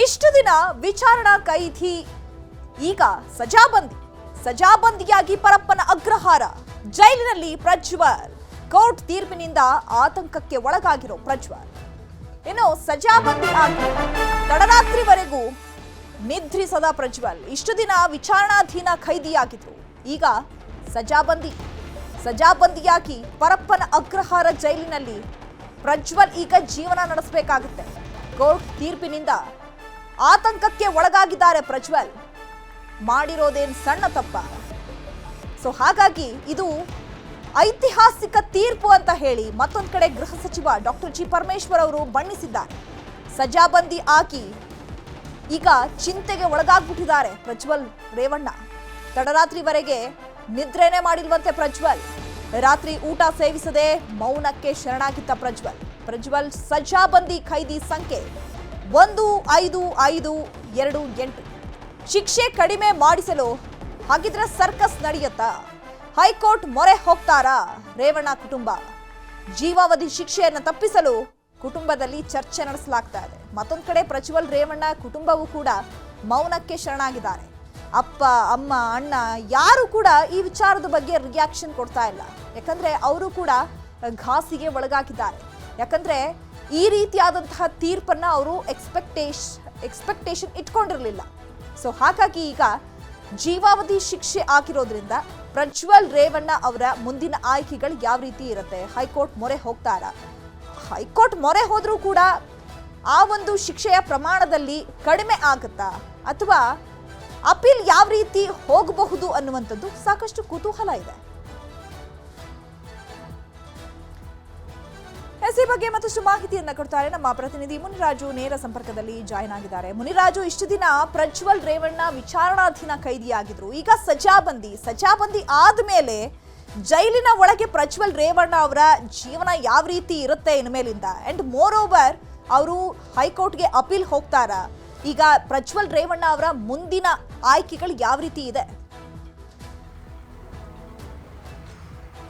ಇಷ್ಟು ದಿನ ವಿಚಾರಣಾ ಕೈದಿ ಈಗ ಸಜಾಬಂದಿಯಾಗಿ ಪರಪ್ಪನ ಅಗ್ರಹಾರ ಜೈಲಿನಲ್ಲಿ ಪ್ರಜ್ವಲ್. ಕೋರ್ಟ್ ತೀರ್ಪಿನಿಂದ ಆತಂಕಕ್ಕೆ ಒಳಗಾಗಿರೋ ಪ್ರಜ್ವಲ್ ಇನ್ನು ಸಜಾಬಂದಿ ಆಗಿ ತಡರಾತ್ರಿವರೆಗೂ ನಿದ್ರಿಸದ ಪ್ರಜ್ವಲ್ ಇಷ್ಟು ದಿನ ವಿಚಾರಣಾಧೀನ ಖೈದಿಯಾಗಿದ್ರು. ಈಗ ಸಜಾಬಂದಿಯಾಗಿ ಪರಪ್ಪನ ಅಗ್ರಹಾರ ಜೈಲಿನಲ್ಲಿ ಪ್ರಜ್ವಲ್ ಈಗ ಜೀವನ ನಡೆಸಬೇಕಾಗುತ್ತೆ. ಕೋರ್ಟ್ ತೀರ್ಪಿನಿಂದ ಆತಂಕಕ್ಕೆ ಒಳಗಾಗಿದ್ದಾರೆ ಪ್ರಜ್ವಲ್. ಮಾಡಿರೋದೇನು ಸಣ್ಣ ತಪ್ಪ? ಸೊ ಹಾಗಾಗಿ ಇದು ಐತಿಹಾಸಿಕ ತೀರ್ಪು ಅಂತ ಹೇಳಿ ಮತ್ತೊಂದು ಕಡೆ ಗೃಹ ಸಚಿವ ಡಾಕ್ಟರ್ ಜಿ ಪರಮೇಶ್ವರ್ ಅವರು ಬಣ್ಣಿಸಿದ್ದಾರೆ. ಸಜಾಬಂದಿ ಆಗಿ ಈಗ ಚಿಂತೆಗೆ ಒಳಗಾಗ್ಬಿಟ್ಟಿದ್ದಾರೆ ಪ್ರಜ್ವಲ್ ರೇವಣ್ಣ. ತಡರಾತ್ರಿವರೆಗೆ ನಿದ್ರೆನೇ ಮಾಡಿಲ್ವಂತೆ ಪ್ರಜ್ವಲ್. ರಾತ್ರಿ ಊಟ ಸೇವಿಸದೆ ಮೌನಕ್ಕೆ ಶರಣಾಗಿದ್ದ ಪ್ರಜ್ವಲ್ ಸಜಾಬಂದಿ ಖೈದಿ ಸಂಖ್ಯೆ 15528. ಶಿಕ್ಷೆ ಕಡಿಮೆ ಮಾಡಿಸಲು ಹಾಗಿದ್ರೆ ಸರ್ಕಸ್ ನಡೆಯುತ್ತಾ? ಹೈಕೋರ್ಟ್ ಮೊರೆ ಹೋಗ್ತಾರಾ ರೇವಣ್ಣ ಕುಟುಂಬ? ಜೀವಾವಧಿ ಶಿಕ್ಷೆಯನ್ನು ತಪ್ಪಿಸಲು ಕುಟುಂಬದಲ್ಲಿ ಚರ್ಚೆ ನಡೆಸಲಾಗ್ತಾ ಇದೆ. ಮತ್ತೊಂದು ಕಡೆ ಪ್ರಜ್ವಲ್ ರೇವಣ್ಣ ಕುಟುಂಬವೂ ಕೂಡ ಮೌನಕ್ಕೆ ಶರಣಾಗಿದ್ದಾರೆ. ಅಪ್ಪ, ಅಮ್ಮ, ಅಣ್ಣ ಯಾರು ಕೂಡ ಈ ವಿಚಾರದ ಬಗ್ಗೆ ರಿಯಾಕ್ಷನ್ ಕೊಡ್ತಾ ಇಲ್ಲ. ಯಾಕಂದ್ರೆ ಅವರು ಕೂಡ ಘಾಸಿಗೆ ಒಳಗಾಗಿದ್ದಾರೆ. ಯಾಕಂದ್ರೆ ಈ ರೀತಿಯಾದಂತಹ ತೀರ್ಪನ್ನ ಅವರು ಎಕ್ಸ್ಪೆಕ್ಟೇಷನ್ ಇಟ್ಕೊಂಡಿರಲಿಲ್ಲ. ಸೊ ಹಾಗಾಗಿ ಈಗ ಜೀವಾವಧಿ ಶಿಕ್ಷೆ ಆಗಿರೋದ್ರಿಂದ ಪ್ರಜ್ವಲ್ ರೇವಣ್ಣ ಅವರ ಮುಂದಿನ ಆಯ್ಕೆಗಳು ಯಾವ ರೀತಿ ಇರುತ್ತೆ? ಹೈಕೋರ್ಟ್ ಮೊರೆ ಹೋಗ್ತಾರಾ? ಹೈಕೋರ್ಟ್ ಮೊರೆ ಹೋದ್ರೂ ಕೂಡ ಆ ಒಂದು ಶಿಕ್ಷೆಯ ಪ್ರಮಾಣದಲ್ಲಿ ಕಡಿಮೆ ಆಗುತ್ತಾ, ಅಥವಾ ಅಪೀಲ್ ಯಾವ ರೀತಿ ಹೋಗಬಹುದು ಅನ್ನುವಂಥದ್ದು ಸಾಕಷ್ಟು ಕುತೂಹಲ ಇದೆ. ಈ ಬಗ್ಗೆ ಮತ್ತಷ್ಟು ಮಾಹಿತಿಯನ್ನ ಕೊಡ್ತಾರೆ ನಮ್ಮ ಪ್ರತಿನಿಧಿ ಮುನಿರಾಜು. ನೇರ ಸಂಪರ್ಕದಲ್ಲಿ ಜಾಯಿನ್ ಆಗಿದ್ದಾರೆ. ಮುನಿರಾಜು, ಇಷ್ಟು ದಿನ ಪ್ರಜ್ವಲ್ ರೇವಣ್ಣ ವಿಚಾರಣಾಧೀನ ಖೈದಿಯಾಗಿದ್ರು. ಈಗ ಸಜಾಬಂದಿ ಆದ್ಮೇಲೆ ಜೈಲಿನ ಒಳಗೆ ಪ್ರಜ್ವಲ್ ರೇವಣ್ಣ ಅವರ ಜೀವನ ಯಾವ ರೀತಿ ಇರುತ್ತೆ ಇನ್ಮೇಲಿಂದ? ಅಂಡ್ ಮೋರ್ ಓವರ್ ಅವರು ಹೈಕೋರ್ಟ್ಗೆ ಅಪೀಲ್ ಹೋಗ್ತಾರಾ? ಈಗ ಪ್ರಜ್ವಲ್ ರೇವಣ್ಣ ಅವರ ಮುಂದಿನ ಆಯ್ಕೆಗಳು ಯಾವ ರೀತಿ ಇದೆ?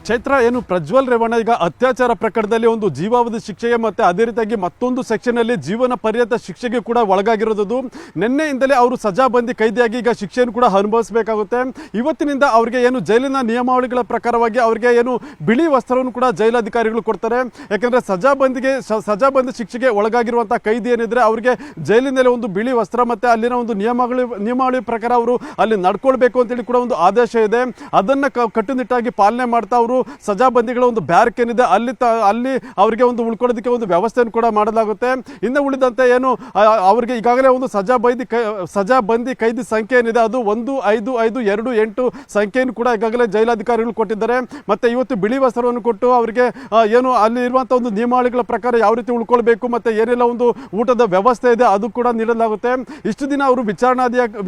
ಚೈತ್ರ, ಏನು ಪ್ರಜ್ವಲ್ ರೇವಣ್ಣ ಈಗ ಅತ್ಯಾಚಾರ ಪ್ರಕರಣದಲ್ಲಿ ಒಂದು ಜೀವಾವಧಿ ಶಿಕ್ಷೆಗೆ ಮತ್ತೆ ಅದೇ ರೀತಿಯಾಗಿ ಮತ್ತೊಂದು ಸೆಕ್ಷನ್ ಅಲ್ಲಿ ಜೀವನ ಪರ್ಯಂತ ಶಿಕ್ಷೆಗೆ ಕೂಡ ಒಳಗಾಗಿರೋದು. ನಿನ್ನೆಯಿಂದಲೇ ಅವರು ಸಜಾಬಂದಿ ಖೈದಿಯಾಗಿ ಈಗ ಶಿಕ್ಷೆಯನ್ನು ಕೂಡ ಅನುಭವಿಸಬೇಕಾಗುತ್ತೆ. ಇವತ್ತಿನಿಂದ ಅವರಿಗೆ ಏನು ಜೈಲಿನ ನಿಯಮಾವಳಿಗಳ ಪ್ರಕಾರವಾಗಿ ಅವರಿಗೆ ಏನು ಬಿಳಿ ವಸ್ತ್ರವನ್ನು ಕೂಡ ಜೈಲಾಧಿಕಾರಿಗಳು ಕೊಡ್ತಾರೆ. ಯಾಕಂದ್ರೆ ಸಜಾಬಂದಿ ಶಿಕ್ಷೆಗೆ ಒಳಗಾಗಿರುವಂತಹ ಖೈದಿ ಏನಿದ್ರೆ ಅವರಿಗೆ ಜೈಲಿನಲ್ಲಿ ಒಂದು ಬಿಳಿ ವಸ್ತ್ರ ಮತ್ತೆ ಅಲ್ಲಿನ ಒಂದು ನಿಯಮಾವಳಿ ಪ್ರಕಾರ ಅವರು ಅಲ್ಲಿ ನಡ್ಕೊಳ್ಬೇಕು ಅಂತೇಳಿ ಕೂಡ ಒಂದು ಆದೇಶ ಇದೆ. ಅದನ್ನ ಕಟ್ಟುನಿಟ್ಟಾಗಿ ಪಾಲನೆ ಮಾಡ್ತಾ ಅವರು ಸಜಾಬಂದಿಗಳ ಒಂದು ಬ್ಯಾರಕ್ ಏನಿದೆ ಅಲ್ಲಿ ಅವರಿಗೆ ಒಂದು ಉಳ್ಕೊಳ್ಳೋದಕ್ಕೆ ಒಂದು ವ್ಯವಸ್ಥೆಯನ್ನು ಕೂಡ ಮಾಡಲಾಗುತ್ತೆ. ಇನ್ನು ಉಳಿದಂತೆ ಏನು ಅವರಿಗೆ ಈಗಾಗಲೇ ಒಂದು ಸಜಾಬಂದಿ ಖೈದಿ ಸಂಖ್ಯೆ ಏನಿದೆ ಅದು 15528 ಸಂಖ್ಯೆಯನ್ನು ಕೂಡ ಈಗಾಗಲೇ ಜೈಲಾಧಿಕಾರಿಗಳು ಕೊಟ್ಟಿದ್ದಾರೆ. ಮತ್ತೆ ಇವತ್ತು ಬಿಳಿ ವಸ್ತ್ರವನ್ನು ಕೊಟ್ಟು ಅವರಿಗೆ ಏನು ಅಲ್ಲಿ ಇರುವಂತಹ ಒಂದು ನಿಯಮಾವಳಿಗಳ ಪ್ರಕಾರ ಯಾವ ರೀತಿ ಉಳ್ಕೊಳ್ಬೇಕು ಮತ್ತೆ ಏನೆಲ್ಲ ಒಂದು ಊಟದ ವ್ಯವಸ್ಥೆ ಇದೆ ಅದು ಕೂಡ ನೀಡಲಾಗುತ್ತೆ. ಇಷ್ಟು ದಿನ ಅವರು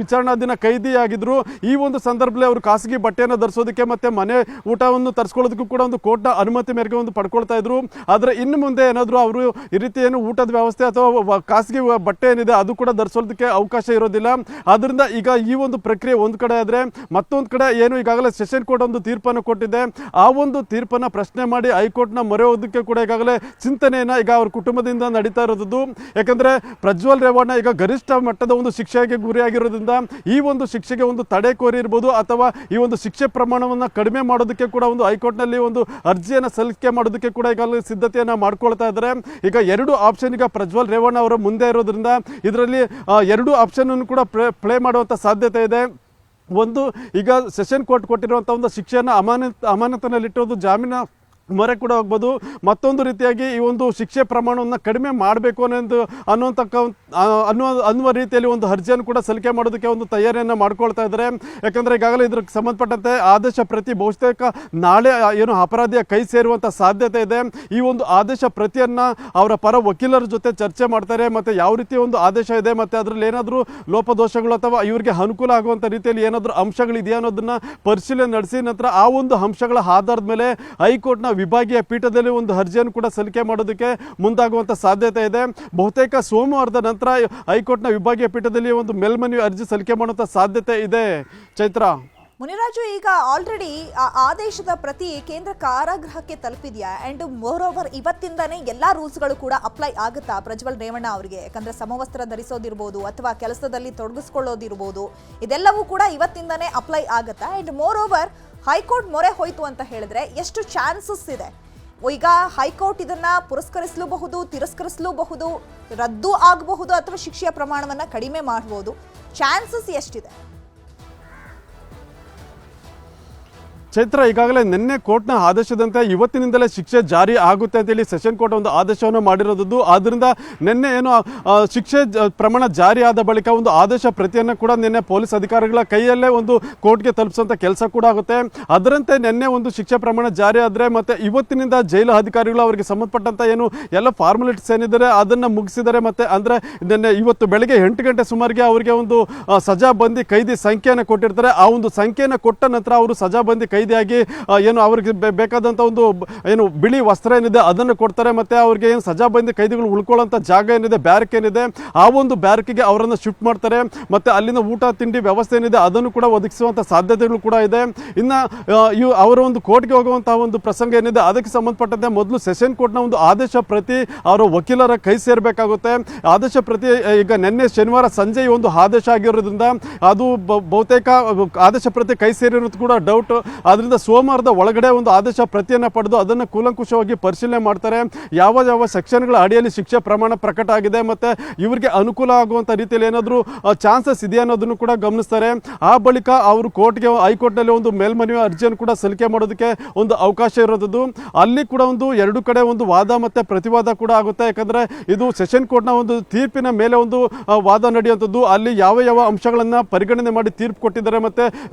ವಿಚಾರಣಾಧೀನ ಖೈದಿಯಾಗಿದ್ರು. ಈ ಒಂದು ಸಂದರ್ಭದಲ್ಲಿ ಅವರು ಖಾಸಗಿ ಬಟ್ಟೆಯನ್ನು ಧರಿಸೋದಕ್ಕೆ ಮತ್ತೆ ಮನೆ ಊಟವನ್ನು ತರಿಸ್ಕೊಳ್ಳೋದಕ್ಕೂ ಕೂಡ ಒಂದು ಕೋರ್ಟ್ನ ಅನುಮತಿ ಮೇರೆಗೆ ಒಂದು ಪಡ್ಕೊಳ್ತಾ ಇದ್ರು. ಆದರೆ ಇನ್ನು ಮುಂದೆ ಏನಾದರೂ ಅವರು ಈ ರೀತಿ ಏನು ಊಟದ ವ್ಯವಸ್ಥೆ ಅಥವಾ ಖಾಸಗಿ ಬಟ್ಟೆ ಏನಿದೆ ಅದು ಕೂಡ ಧರಿಸೋದಕ್ಕೆ ಅವಕಾಶ ಇರೋದಿಲ್ಲ. ಆದ್ರಿಂದ ಈಗ ಈ ಒಂದು ಪ್ರಕ್ರಿಯೆ ಒಂದು ಕಡೆ ಆದರೆ ಮತ್ತೊಂದು ಕಡೆ ಏನು ಈಗಾಗಲೇ ಸೆಷನ್ ಕೋರ್ಟ್ ಒಂದು ತೀರ್ಪನ್ನು ಕೊಟ್ಟಿದೆ. ಆ ಒಂದು ತೀರ್ಪನ್ನು ಪ್ರಶ್ನೆ ಮಾಡಿ ಹೈಕೋರ್ಟ್ನ ಮೊರೆ ಹೋಗೋದಕ್ಕೆ ಕೂಡ ಈಗಾಗಲೇ ಚಿಂತನೆಯನ್ನ ಈಗ ಅವ್ರ ಕುಟುಂಬದಿಂದ ನಡೀತಾ ಇರೋದು. ಯಾಕಂದ್ರೆ ಪ್ರಜ್ವಲ್ ರೇವಣ್ಣ ಈಗ ಗರಿಷ್ಠ ಮಟ್ಟದ ಒಂದು ಶಿಕ್ಷೆಗೆ ಗುರಿಯಾಗಿರೋದ್ರಿಂದ ಈ ಒಂದು ಶಿಕ್ಷೆಗೆ ಒಂದು ತಡೆ ಕೋರಿ ಇರ್ಬೋದು ಅಥವಾ ಈ ಒಂದು ಶಿಕ್ಷೆ ಪ್ರಮಾಣವನ್ನು ಕಡಿಮೆ ಮಾಡೋದಕ್ಕೆ ಕೂಡ ಒಂದು ಹೈಕೋರ್ಟ್ನಲ್ಲಿ ಒಂದು ಅರ್ಜಿಯನ್ನು ಸಲ್ಲಿಕೆ ಮಾಡೋದಕ್ಕೆ ಕೂಡ ಈಗಾಗಲೇ ಸಿದ್ಧತೆಯನ್ನು ಮಾಡ್ಕೊಳ್ತಾ ಇದ್ದಾರೆ. ಈಗ ಎರಡು ಆಪ್ಷನ್ ಈಗ ಪ್ರಜ್ವಲ್ ರೇವಣ್ಣ ಅವರ ಮುಂದೆ ಇರೋದ್ರಿಂದ ಇದರಲ್ಲಿ ಎರಡು ಆಪ್ಷನ್ ಅನ್ನು ಕೂಡ ಪ್ಲೇ ಮಾಡುವಂಥ ಸಾಧ್ಯತೆ ಇದೆ. ಒಂದು, ಈಗ ಸೆಷನ್ ಕೋರ್ಟ್ ಕೊಟ್ಟಿರುವಂಥ ಒಂದು ಶಿಕ್ಷೆಯನ್ನು ಅಮಾನತಿನಲ್ಲಿಟ್ಟೋದು ಜಾಮೀನು ಮೊರೆ ಕೂಡ ಹೋಗ್ಬೋದು. ಮತ್ತೊಂದು ರೀತಿಯಾಗಿ ಈ ಒಂದು ಶಿಕ್ಷೆ ಪ್ರಮಾಣವನ್ನು ಕಡಿಮೆ ಮಾಡಬೇಕು ಅನ್ನುವ ರೀತಿಯಲ್ಲಿ ಒಂದು ಅರ್ಜಿಯನ್ನು ಕೂಡ ಸಲ್ಲಿಕೆ ಮಾಡೋದಕ್ಕೆ ಒಂದು ತಯಾರಿಯನ್ನು ಮಾಡ್ಕೊಳ್ತಾ ಇದ್ದಾರೆ. ಯಾಕಂದರೆ ಈಗಾಗಲೇ ಇದಕ್ಕೆ ಸಂಬಂಧಪಟ್ಟಂತೆ ಆದೇಶ ಪ್ರತಿ ಬಹುತೇಕ ನಾಳೆ ಏನು ಅಪರಾಧಿಯ ಕೈ ಸೇರುವಂಥ ಸಾಧ್ಯತೆ ಇದೆ. ಈ ಒಂದು ಆದೇಶ ಪ್ರತಿಯನ್ನು ಅವರ ಪರ ವಕೀಲರ ಜೊತೆ ಚರ್ಚೆ ಮಾಡ್ತಾರೆ. ಮತ್ತು ಯಾವ ರೀತಿ ಒಂದು ಆದೇಶ ಇದೆ ಮತ್ತು ಅದರಲ್ಲಿ ಏನಾದರೂ ಲೋಪದೋಷಗಳು ಅಥವಾ ಇವರಿಗೆ ಅನುಕೂಲ ಆಗುವಂಥ ರೀತಿಯಲ್ಲಿ ಏನಾದರೂ ಅಂಶಗಳಿದೆಯಾ ಅನ್ನೋದನ್ನು ಪರಿಶೀಲನೆ ನಡೆಸಿ ನಂತರ ಆ ಒಂದು ಅಂಶಗಳ ಆಧಾರದ ಮೇಲೆ ಹೈಕೋರ್ಟ್ನ ವಿಭಾಗೀಯ ಪೀಠದಲ್ಲಿ ಒಂದು ಅರ್ಜಿಯನ್ನು ಕೂಡ ಸಲ್ಲಿಕೆ ಮಾಡೋದಕ್ಕೆ ಮುಂದಾಗುವಂಥ ಸಾಧ್ಯತೆ ಇದೆ. ಬಹುತೇಕ ಸೋಮವಾರದ ನಂತರ ಹೈಕೋರ್ಟ್ನ ವಿಭಾಗೀಯ ಪೀಠದಲ್ಲಿ ಒಂದು ಮೇಲ್ಮನವಿ ಅರ್ಜಿ ಸಲ್ಲಿಕೆ ಮಾಡುವಂಥ ಸಾಧ್ಯತೆ ಇದೆ. ಚೈತ್ರ, ಮುನಿರಾಜು, ಈಗ ಆಲ್ರೆಡಿ ಆ ಆದೇಶದ ಪ್ರತಿ ಕೇಂದ್ರ ಕಾರಾಗೃಹಕ್ಕೆ ತಲುಪಿದ್ಯಾ? ಅಂಡ್ ಮೋರ್ ಓವರ್ ಇವತ್ತಿಂದಾನೇ ಎಲ್ಲಾ ರೂಲ್ಸ್ಗಳು ಕೂಡ ಅಪ್ಲೈ ಆಗುತ್ತಾ ಪ್ರಜ್ವಲ್ ರೇವಣ್ಣ ಅವರಿಗೆ? ಯಾಕಂದ್ರೆ ಸಮವಸ್ತ್ರ ಧರಿಸೋದಿರ್ಬೋದು ಅಥವಾ ಕೆಲಸದಲ್ಲಿ ತೊಡಗಿಸ್ಕೊಳ್ಳೋದಿರ್ಬೋದು, ಇದೆಲ್ಲವೂ ಕೂಡ ಇವತ್ತಿಂದಾನೇ ಅಪ್ಲೈ ಆಗುತ್ತಾ? ಅಂಡ್ ಮೋರ್ ಓವರ್ ಹೈಕೋರ್ಟ್ ಮೊರೆ ಹೋಯ್ತು ಅಂತ ಹೇಳಿದ್ರೆ ಎಷ್ಟು ಚಾನ್ಸಸ್ ಇದೆ? ಈಗ ಹೈಕೋರ್ಟ್ ಇದನ್ನ ಪುರಸ್ಕರಿಸಲೂಬಹುದು, ತಿರಸ್ಕರಿಸಲೂಬಹುದು, ರದ್ದು ಆಗಬಹುದು ಅಥವಾ ಶಿಕ್ಷೆಯ ಪ್ರಮಾಣವನ್ನ ಕಡಿಮೆ ಮಾಡಬಹುದು. ಚಾನ್ಸಸ್ ಎಷ್ಟಿದೆ? ಚೈತ್ರ, ಈಗಾಗಲೇ ನಿನ್ನೆ ಕೋರ್ಟ್ನ ಆದೇಶದಂತೆ ಇವತ್ತಿನಿಂದಲೇ ಶಿಕ್ಷೆ ಜಾರಿ ಆಗುತ್ತೆ ಅಂತೇಳಿ ಸೆಷನ್ ಕೋರ್ಟ್ ಒಂದು ಆದೇಶವನ್ನು ಮಾಡಿರೋದು. ಆದ್ದರಿಂದ ನಿನ್ನೆ ಏನು ಶಿಕ್ಷೆ ಪ್ರಮಾಣ ಜಾರಿ ಆದ ಬಳಿಕ ಒಂದು ಆದೇಶ ಪ್ರತಿಯನ್ನು ಕೂಡ ನಿನ್ನೆ ಪೊಲೀಸ್ ಅಧಿಕಾರಿಗಳ ಕೈಯಲ್ಲೇ ಒಂದು ಕೋರ್ಟ್ಗೆ ತಲುಪಿಸುವಂಥ ಕೆಲಸ ಕೂಡ ಆಗುತ್ತೆ. ಅದರಂತೆ ನಿನ್ನೆ ಒಂದು ಶಿಕ್ಷೆ ಪ್ರಮಾಣ ಜಾರಿ ಆದರೆ ಮತ್ತೆ ಇವತ್ತಿನಿಂದ ಜೈಲು ಅಧಿಕಾರಿಗಳು ಅವರಿಗೆ ಸಂಬಂಧಪಟ್ಟಂತ ಏನು ಎಲ್ಲ ಫಾರ್ಮಾಲಿಟೀಸ್ ಏನಿದ್ದಾರೆ ಅದನ್ನು ಮುಗಿಸಿದ್ದಾರೆ. ಮತ್ತೆ ಅಂದರೆ ನಿನ್ನೆ ಇವತ್ತು ಬೆಳಗ್ಗೆ 8 ಗಂಟೆ ಸುಮಾರಿಗೆ ಅವರಿಗೆ ಒಂದು ಸಜಾಬಂದಿ ಕೈದಿ ಸಂಖ್ಯೆಯನ್ನು ಕೊಟ್ಟಿರ್ತಾರೆ. ಆ ಒಂದು ಸಂಖ್ಯೆಯನ್ನು ಕೊಟ್ಟ ನಂತರ ಅವರು ಸಜಾಬಂದಿ ಕೈದಿಯಾಗಿ ಏನು ಅವ್ರಿಗೆ ಬೇಕಾದಂಥ ಒಂದು ಏನು ಬಿಳಿ ವಸ್ತ್ರ ಏನಿದೆ ಅದನ್ನು ಕೊಡ್ತಾರೆ. ಮತ್ತು ಅವ್ರಿಗೆ ಏನು ಸಜಾಬಂದಿ ಕೈದಿಗಳು ಉಳ್ಕೊಳ್ಳೋಂಥ ಜಾಗ ಏನಿದೆ, ಬ್ಯಾರಕ್ ಏನಿದೆ, ಆ ಒಂದು ಬ್ಯಾರಕ್ಗೆ ಅವರನ್ನು ಶಿಫ್ಟ್ ಮಾಡ್ತಾರೆ. ಮತ್ತು ಅಲ್ಲಿನ ಊಟ ತಿಂಡಿ ವ್ಯವಸ್ಥೆ ಏನಿದೆ ಅದನ್ನು ಕೂಡ ಒದಗಿಸುವಂಥ ಸಾಧ್ಯತೆಗಳು ಕೂಡ ಇದೆ. ಇನ್ನು ಅವರ ಒಂದು ಕೋರ್ಟ್ಗೆ ಹೋಗುವಂಥ ಒಂದು ಪ್ರಸಂಗ ಏನಿದೆ ಅದಕ್ಕೆ ಸಂಬಂಧಪಟ್ಟಂತೆ ಮೊದಲು ಸೆಷನ್ ಕೋರ್ಟ್ನ ಒಂದು ಆದೇಶ ಪ್ರತಿ ಅವರ ವಕೀಲರ ಕೈ ಸೇರಬೇಕಾಗುತ್ತೆ. ಆದೇಶ ಪ್ರತಿ ಈಗ ನಿನ್ನೆ ಶನಿವಾರ ಸಂಜೆ ಒಂದು ಆದೇಶ ಆಗಿರೋದ್ರಿಂದ ಅದು ಬಹುತೇಕ ಆದೇಶ ಪ್ರತಿ ಕೈ ಸೇರಿರೋದು ಕೂಡ ಡೌಟ್. ಅದರಿಂದ ಸೋಮವಾರದ ಒಳಗಡೆ ಒಂದು ಆದೇಶ ಪ್ರತಿಯನ್ನು ಪಡೆದು ಅದನ್ನು ಕೂಲಂಕುಷವಾಗಿ ಪರಿಶೀಲನೆ ಮಾಡ್ತಾರೆ. ಯಾವ ಯಾವ ಸೆಕ್ಷನ್ಗಳ ಅಡಿಯಲ್ಲಿ ಶಿಕ್ಷೆ ಪ್ರಮಾಣ ಪ್ರಕಟ ಆಗಿದೆ ಮತ್ತು ಇವರಿಗೆ ಅನುಕೂಲ ಆಗುವಂಥ ರೀತಿಯಲ್ಲಿ ಏನಾದರೂ ಚಾನ್ಸಸ್ ಇದೆಯಾ ಅನ್ನೋದನ್ನು ಕೂಡ ಗಮನಿಸ್ತಾರೆ. ಆ ಬಳಿಕ ಅವರು ಕೋರ್ಟ್ಗೆ ಹೈಕೋರ್ಟ್ನಲ್ಲಿ ಒಂದು ಮೇಲ್ಮನವಿ ಅರ್ಜಿಯನ್ನು ಕೂಡ ಸಲ್ಲಿಕೆ ಮಾಡೋದಕ್ಕೆ ಒಂದು ಅವಕಾಶ ಇರೋದು. ಅಲ್ಲಿ ಕೂಡ ಒಂದು ಎರಡು ಕಡೆ ಒಂದು ವಾದ ಮತ್ತು ಪ್ರತಿವಾದ ಕೂಡ ಆಗುತ್ತೆ. ಯಾಕಂದರೆ ಇದು ಸೆಷನ್ ಕೋರ್ಟ್ನ ಒಂದು ತೀರ್ಪಿನ ಮೇಲೆ ಒಂದು ವಾದ ನಡೆಯುವಂಥದ್ದು. ಅಲ್ಲಿ ಯಾವ ಯಾವ ಅಂಶಗಳನ್ನು ಪರಿಗಣನೆ ಮಾಡಿ ತೀರ್ಪು ಕೊಟ್ಟಿದ್ದಾರೆ ಮತ್ತು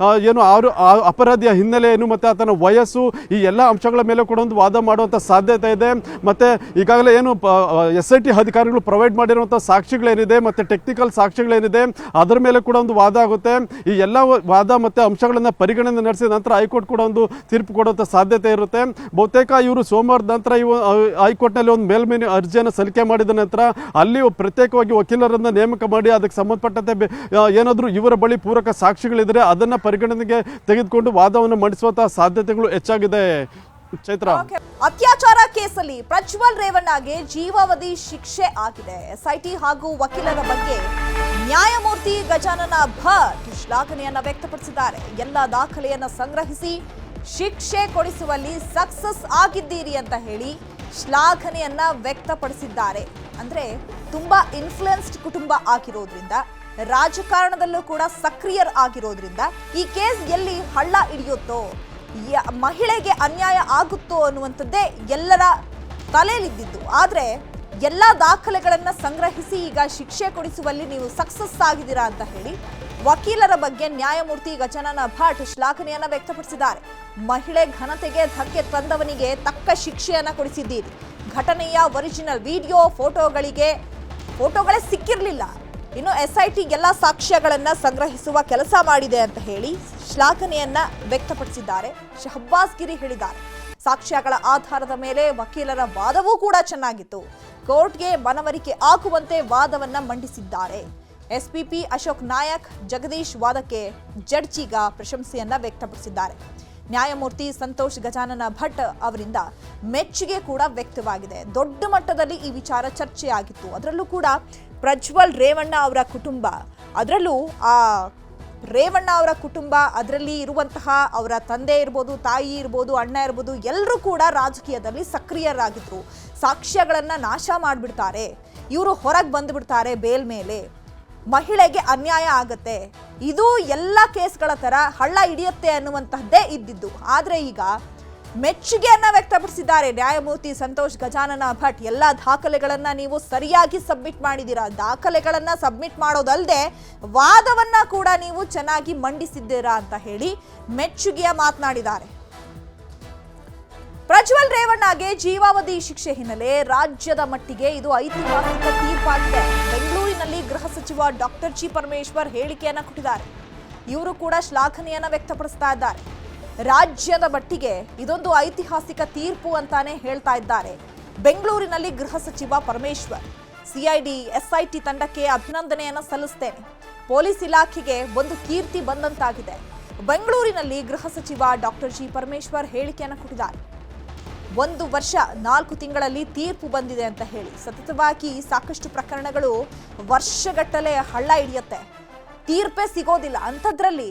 ಏನು ಅಪರಾಧಿಯ ಹಿನ್ನೆಲೆ ಏನು ಮತ್ತು ಆತನ ವಯಸ್ಸು, ಈ ಎಲ್ಲ ಅಂಶಗಳ ಮೇಲೆ ಕೂಡ ಒಂದು ವಾದ ಮಾಡುವಂಥ ಸಾಧ್ಯತೆ ಇದೆ. ಮತ್ತು ಈಗಾಗಲೇ ಏನು SIT ಅಧಿಕಾರಿಗಳು ಪ್ರೊವೈಡ್ ಮಾಡಿರುವಂಥ ಸಾಕ್ಷಿಗಳೇನಿದೆ ಮತ್ತು ಟೆಕ್ನಿಕಲ್ ಸಾಕ್ಷಿಗಳೇನಿದೆ ಅದರ ಮೇಲೆ ಕೂಡ ಒಂದು ವಾದ ಆಗುತ್ತೆ. ಈ ಎಲ್ಲ ವಾದ ಮತ್ತು ಅಂಶಗಳನ್ನು ಪರಿಗಣನೆ ನಡೆಸಿದ ನಂತರ ಹೈಕೋರ್ಟ್ ಕೂಡ ಒಂದು ತೀರ್ಪು ಕೊಡುವಂಥ ಸಾಧ್ಯತೆ ಇರುತ್ತೆ. ಬಹುತೇಕ ಇವರು ಸೋಮವಾರದ ನಂತರ ಹೈಕೋರ್ಟ್ನಲ್ಲಿ ಒಂದು ಮೇಲ್ಮನವಿ ಅರ್ಜಿಯನ್ನು ಸಲ್ಲಿಕೆ ಮಾಡಿದ ನಂತರ ಅಲ್ಲಿ ಪ್ರತ್ಯೇಕವಾಗಿ ವಕೀಲರನ್ನು ನೇಮಕ ಮಾಡಿ ಅದಕ್ಕೆ ಸಂಬಂಧಪಟ್ಟಂತೆ ಏನಾದರೂ ಇವರ ಬಳಿ ಪೂರಕ ಸಾಕ್ಷಿಗಳಿದ್ದರೆ ಅದನ್ನು ಪರಿಗಣನೆಗೆ ತೆಗೆದುಕೊಂಡು ವಾದವನ್ನು ಮಂಡಿಸುವಂತಹ ಸಾಧ್ಯತೆಗಳು ಹೆಚ್ಚಾಗಿದೆ. ಚೈತ್ರ, ಅತ್ಯಾಚಾರ ಕೇಸಲ್ಲಿ ಪ್ರಜ್ವಲ್ ರೇವಣ್ಣಗೆ ಜೀವಾವಧಿ ಶಿಕ್ಷೆ ಆಗಿದೆ. SIT ಹಾಗೂ ವಕೀಲರ ಬಗ್ಗೆ ನ್ಯಾಯಮೂರ್ತಿ ಗಜಾನನ ಭಟ್ ಶ್ಲಾಘನೆಯನ್ನ ವ್ಯಕ್ತಪಡಿಸಿದ್ದಾರೆ. ಎಲ್ಲ ದಾಖಲೆಯನ್ನ ಸಂಗ್ರಹಿಸಿ ಶಿಕ್ಷೆ ಕೊಡಿಸುವಲ್ಲಿ ಸಕ್ಸಸ್ ಆಗಿದ್ದೀರಿ ಅಂತ ಹೇಳಿ ಶ್ಲಾಘನೆಯನ್ನ ವ್ಯಕ್ತಪಡಿಸಿದ್ದಾರೆ. ಅಂದ್ರೆ ತುಂಬಾ ಇನ್ಫ್ಲುಯೆನ್ಸ್ಡ್ ಕುಟುಂಬ ಆಗಿರೋದ್ರಿಂದ, ರಾಜಕಾರಣದಲ್ಲೂ ಕೂಡ ಸಕ್ರಿಯರ್ ಆಗಿರೋದ್ರಿಂದ ಈ ಕೇಸ್ ಎಲ್ಲಿ ಹಳ್ಳ ಹಿಡಿಯುತ್ತೋ, ಮಹಿಳೆಗೆ ಅನ್ಯಾಯ ಆಗುತ್ತೋ ಅನ್ನುವಂಥದ್ದೇ ಎಲ್ಲರ ತಲೆಯಲ್ಲಿದ್ದಿದ್ದು. ಆದರೆ ಎಲ್ಲ ದಾಖಲೆಗಳನ್ನು ಸಂಗ್ರಹಿಸಿ ಈಗ ಶಿಕ್ಷೆ ಕೊಡಿಸುವಲ್ಲಿ ನೀವು ಸಕ್ಸಸ್ ಆಗಿದ್ದೀರಾ ಅಂತ ಹೇಳಿ ವಕೀಲರ ಬಗ್ಗೆ ನ್ಯಾಯಮೂರ್ತಿ ಗಜಾನನ ಭಟ್ ಶ್ಲಾಘನೆಯನ್ನ ವ್ಯಕ್ತಪಡಿಸಿದ್ದಾರೆ. ಮಹಿಳೆ ಘನತೆಗೆ ಧಕ್ಕೆ ತಂದವನಿಗೆ ತಕ್ಕ ಶಿಕ್ಷೆಯನ್ನ ಕೊಡಿಸಿದ್ದೀರಿ. ಘಟನೆಯ ಒರಿಜಿನಲ್ ವಿಡಿಯೋ ಫೋಟೋಗಳೇ ಸಿಕ್ಕಿರಲಿಲ್ಲ. ಇನ್ನು SIT ಎಲ್ಲ ಸಾಕ್ಷ್ಯಗಳನ್ನ ಸಂಗ್ರಹಿಸುವ ಕೆಲಸ ಮಾಡಿದೆ ಅಂತ ಹೇಳಿ ಶ್ಲಾಘನೆಯನ್ನ ವ್ಯಕ್ತಪಡಿಸಿದ್ದಾರೆ. ಶಹಬ್ಬಾಸ್ ಗಿರಿ ಹೇಳಿದ್ದಾರೆ, ಸಾಕ್ಷ್ಯಗಳ ಆಧಾರದ ಮೇಲೆ ವಕೀಲರ ವಾದವೂ ಕೂಡ ಚೆನ್ನಾಗಿತ್ತು. ಕೋರ್ಟ್ಗೆ ಮನವರಿಕೆ ಆಗುವಂತೆ ವಾದವನ್ನ ಮಂಡಿಸಿದ್ದಾರೆ. SPP ಅಶೋಕ್ ನಾಯಕ್ ಜಗದೀಶ್ ವಾದಕ್ಕೆ ಜಡ್ಜಿಗ ಪ್ರಶಂಸೆಯನ್ನ ವ್ಯಕ್ತಪಡಿಸಿದ್ದಾರೆ. ನ್ಯಾಯಮೂರ್ತಿ ಸಂತೋಷ್ ಗಜಾನನ ಭಟ್ ಅವರಿಂದ ಮೆಚ್ಚುಗೆ ಕೂಡ ವ್ಯಕ್ತವಾಗಿದೆ. ದೊಡ್ಡ ಮಟ್ಟದಲ್ಲಿ ಈ ವಿಚಾರ ಚರ್ಚೆಯಾಗಿತ್ತು. ಅದರಲ್ಲೂ ಕೂಡ ಪ್ರಜ್ವಲ್ ರೇವಣ್ಣ ಅವರ ಕುಟುಂಬ, ಅದರಲ್ಲೂ ಆ ರೇವಣ್ಣ ಅವರ ಕುಟುಂಬ, ಅದರಲ್ಲಿ ಇರುವಂತಹ ಅವರ ತಂದೆ ಇರ್ಬೋದು, ತಾಯಿ ಇರ್ಬೋದು, ಅಣ್ಣ ಇರ್ಬೋದು, ಎಲ್ಲರೂ ಕೂಡ ರಾಜಕೀಯದಲ್ಲಿ ಸಕ್ರಿಯರಾಗಿದ್ರು. ಸಾಕ್ಷ್ಯಗಳನ್ನು ನಾಶ ಮಾಡಿಬಿಡ್ತಾರೆ, ಇವರು ಹೊರಗೆ ಬಂದುಬಿಡ್ತಾರೆ ಬೇಲ್ ಮೇಲೆ, ಮಹಿಳೆಗೆ ಅನ್ಯಾಯ ಆಗತ್ತೆ, ಇದು ಎಲ್ಲ ಕೇಸ್ಗಳ ಥರ ಹಳ್ಳ ಹಿಡಿಯುತ್ತೆ ಅನ್ನುವಂತಹದ್ದೇ ಇದ್ದಿದ್ದು. ಆದರೆ ಈಗ ಮೆಚ್ಚುಗೆಯನ್ನ ವ್ಯಕ್ತಪಡಿಸಿದ್ದಾರೆ ನ್ಯಾಯಮೂರ್ತಿ ಸಂತೋಷ್ ಗಜಾನನ ಭಟ್. ಎಲ್ಲ ದಾಖಲೆಗಳನ್ನ ನೀವು ಸರಿಯಾಗಿ ಸಬ್ಮಿಟ್ ಮಾಡಿದ್ದೀರಾ, ದಾಖಲೆಗಳನ್ನ ಸಬ್ಮಿಟ್ ಮಾಡೋದಲ್ಲದೆ ವಾದವನ್ನ ಕೂಡ ನೀವು ಚೆನ್ನಾಗಿ ಮಂಡಿಸಿದ್ದೀರಾ ಅಂತ ಹೇಳಿ ಮೆಚ್ಚುಗೆಯ ಮಾತನಾಡಿದ್ದಾರೆ. ಪ್ರಜ್ವಲ್ ರೇವಣ್ಣಗೆ ಜೀವಾವಧಿ ಶಿಕ್ಷೆ ಹಿನ್ನೆಲೆ ರಾಜ್ಯದ ಮಟ್ಟಿಗೆ ಇದು ಐತಿಹಾಸಿಕ ತೀರ್ಪಾಗಿದೆ. ಬೆಂಗಳೂರಿನಲ್ಲಿ ಗೃಹ ಸಚಿವ ಡಾಕ್ಟರ್ ಜಿ ಪರಮೇಶ್ವರ್ ಹೇಳಿಕೆಯನ್ನ ಕೊಟ್ಟಿದ್ದಾರೆ. ಇವರು ಕೂಡ ಶ್ಲಾಘನೆಯನ್ನ ವ್ಯಕ್ತಪಡಿಸ್ತಾ ಇದ್ದಾರೆ. ರಾಜ್ಯದ ಮಟ್ಟಿಗೆ ಇದೊಂದು ಐತಿಹಾಸಿಕ ತೀರ್ಪು ಅಂತಾನೆ ಹೇಳ್ತಾ ಇದ್ದಾರೆ ಬೆಂಗಳೂರಿನಲ್ಲಿ ಗೃಹ ಸಚಿವ ಪರಮೇಶ್ವರ್. CID SIT ತಂಡಕ್ಕೆ ಅಭಿನಂದನೆಯನ್ನ ಸಲ್ಲಿಸ್ತೇನೆ. ಪೊಲೀಸ್ ಇಲಾಖೆಗೆ ಒಂದು ಕೀರ್ತಿ ಬಂದಂತಾಗಿದೆ. ಬೆಂಗಳೂರಿನಲ್ಲಿ ಗೃಹ ಸಚಿವ ಡಾಕ್ಟರ್ ಜಿ ಪರಮೇಶ್ವರ್ ಹೇಳಿಕೆಯನ್ನು ಕೊಟ್ಟಿದ್ದಾರೆ. 1 ವರ್ಷ 4 ತಿಂಗಳಲ್ಲಿ ತೀರ್ಪು ಬಂದಿದೆ ಅಂತ ಹೇಳಿ ಸತತವಾಗಿ ಸಾಕಷ್ಟು ಪ್ರಕರಣಗಳು ವರ್ಷಗಟ್ಟಲೆ ಹಳ್ಳ ಹಿಡಿಯುತ್ತೆ, ತೀರ್ಪೇ ಸಿಗೋದಿಲ್ಲ. ಅಂಥದ್ರಲ್ಲಿ